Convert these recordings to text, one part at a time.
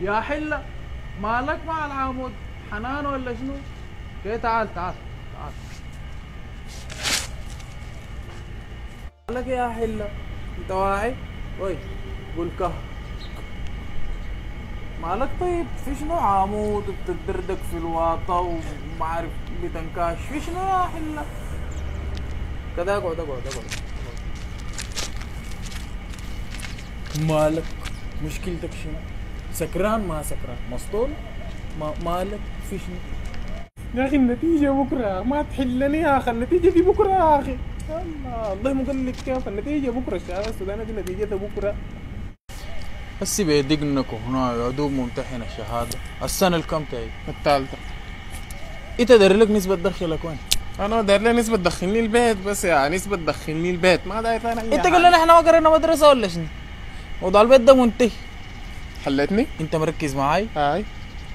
يا حلة مالك مع العمود حنان ولا شنو؟ كي تعال تعال تعال. مالك يا حلة انت واعي؟ وي قول كه مالك طيب في شنو عمود وبتدردك في الواطة وما عارف بتنكاش في شنو يا حلة؟ كذا اقعد اقعد اقعد. مالك مشكلتك شنو؟ سكران ما سكران مسطول؟ مالك في شنو؟ يا اخي النتيجة بكرة ما تحلني يا اخي النتيجة دي بكرة يا اخي. الله مقلق كيف النتيجة بكرة الشهادة السودانية دي نتيجتها بكرة. هسي بيدقنكوا هنا يعدوب ممتحن الشهادة السنة الكم تاعي؟ الثالثة. انت داير لك نسبة تدخلك وين؟ انا داير لي نسبة تدخلني البيت بس يا نسبة تدخلني البيت ما داير ثاني اي انت قال لنا احنا ما قرينا مدرسة ولا شنو؟ موضوع البيت ده منتهي. حلتني؟ انت مركز معاي؟ هاي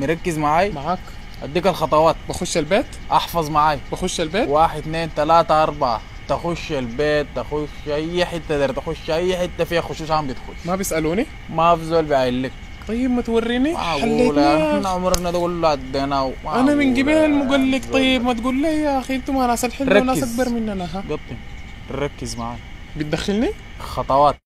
مركز معاي؟ معاك. اديك الخطوات. بخش البيت؟ احفظ معاي. بخش البيت؟ 1 2 3 4 تخش البيت تخش اي حتة داير تخش اي حتة فيها خشوش عم بتخش. ما بيسألوني؟ ما في زول بيعين لك. طيب ما توريني؟ حليتني احنا عمرنا ده كله عديناه. انا من قبل مقلق. طيب ما تقول لي يا اخي انتم ناس الحلوة وناس اكبر مننا. ها قطن ركز معاي. بتدخلني؟ خطوات.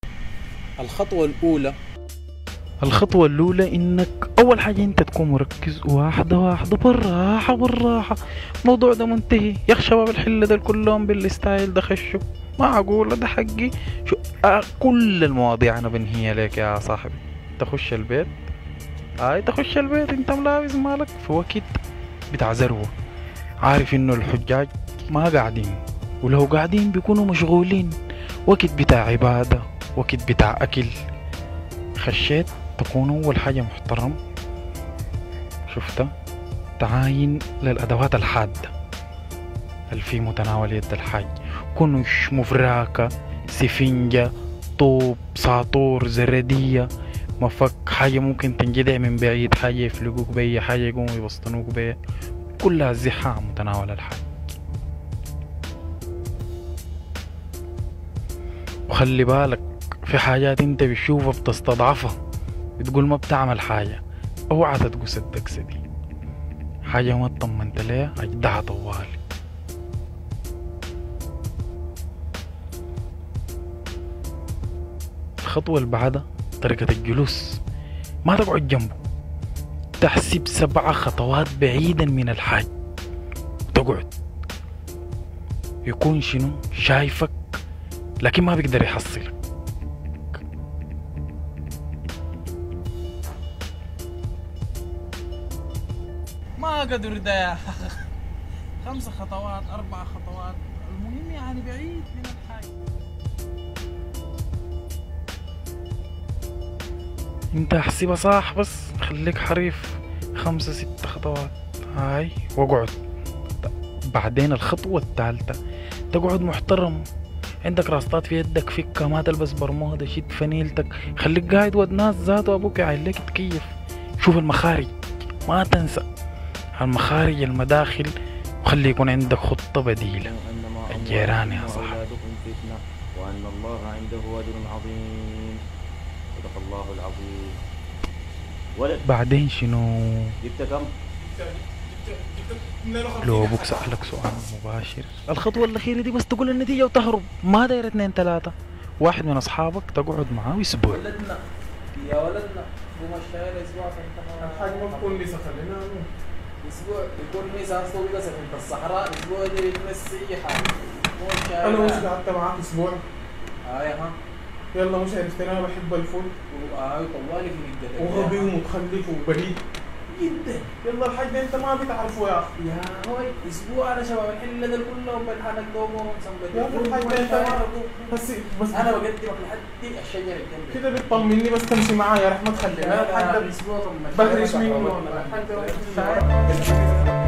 الخطوة الأولى إنك أول حاجة أنت تكون مركز واحدة واحدة بالراحة بالراحة. الموضوع ده منتهي يا أخي. شباب الحلة ده كلهم بالستايل ده خشوا معقولة ده حقي. شو كل المواضيع أنا بنهيها لك يا صاحبي. تخش البيت تخش البيت أنت ملابس مالك في وقت بتاع ذروة. عارف إنه الحجاج ما قاعدين ولو قاعدين بيكونوا مشغولين. وقت بتاع عبادة وقت بتاع أكل. خشيت تكون أول حاجة محترم. شفتها تعاين للأدوات الحادة اللي في متناول يد الحاج. كنش مفراكة سفنجة طوب ساطور زردية مفك حاجة ممكن تنجدع من بعيد حاجة يفلقوك بيها حاجة يقوموا يبسطنوك بيها. كلها زحام متناول الحاج. وخلي بالك في حاجات انت بتشوفها بتستضعفها بتقول ما بتعمل حاجة. اوعى تتقص الدكسة دي. حاجة ما اطمنت ليها اجدعها طوالي. الخطوة اللي بعدها طريقة الجلوس. ما تقعد جنبه. تحسب 7 خطوات بعيدا من الحاج وتقعد. يكون شنو شايفك لكن ما بيقدر يحصلك. ما قدر ده 5 خطوات 4 خطوات المهم يعني بعيد من الحاج. انت احسبها صح بس خليك حريف. 5 6 خطوات هاي واقعد. بعدين الخطوة الثالثة تقعد محترم. عندك راسطات في يدك فكة ما تلبس برمودا شد فنيلتك. خليك قاعد ودناس ذاته ابوك يعليك تكيف. شوف المخارج ما تنسى المخارج المداخل وخلي يكون عندك خطة بديلة. الجيران يا صاحبي. وأن الله عنده أجر عظيم. صدق الله العظيم. ولد بعدين شنو؟ جبت كم؟ لو ابوك سألك سؤال مباشر الخطوة الأخيرة دي بس تقول النتيجة وتهرب. ما داير 2 3. واحد من أصحابك تقعد معاه أسبوع. ولدنا يا ولدنا قوم اشتغل اسبوع في الحاج ما بكون لسه خلينا اسبوع يكون ميزة اصلا بس في الصحراء اسبوع دي يتمسي اي حاجة. انا مش قعدت معاك اسبوع. ها يلا مش عرفتني انا بحب الفول. طوالي في الجدل وغبي ومتخلف وبليد جدا. يلا الحاج ده انت ما بتعرفه يا اخي. يا هوي اسبوع انا شباب الحله ده كلهم بالحنك دومهم يا اخي الحاج ده انت ما بس انا بقدمك لحد الشجره الجنبي كده بتطمني بس تمشي معايا يا رح ما تخليني. الحاج ده اسبوع بهرش منه والله الحاج ده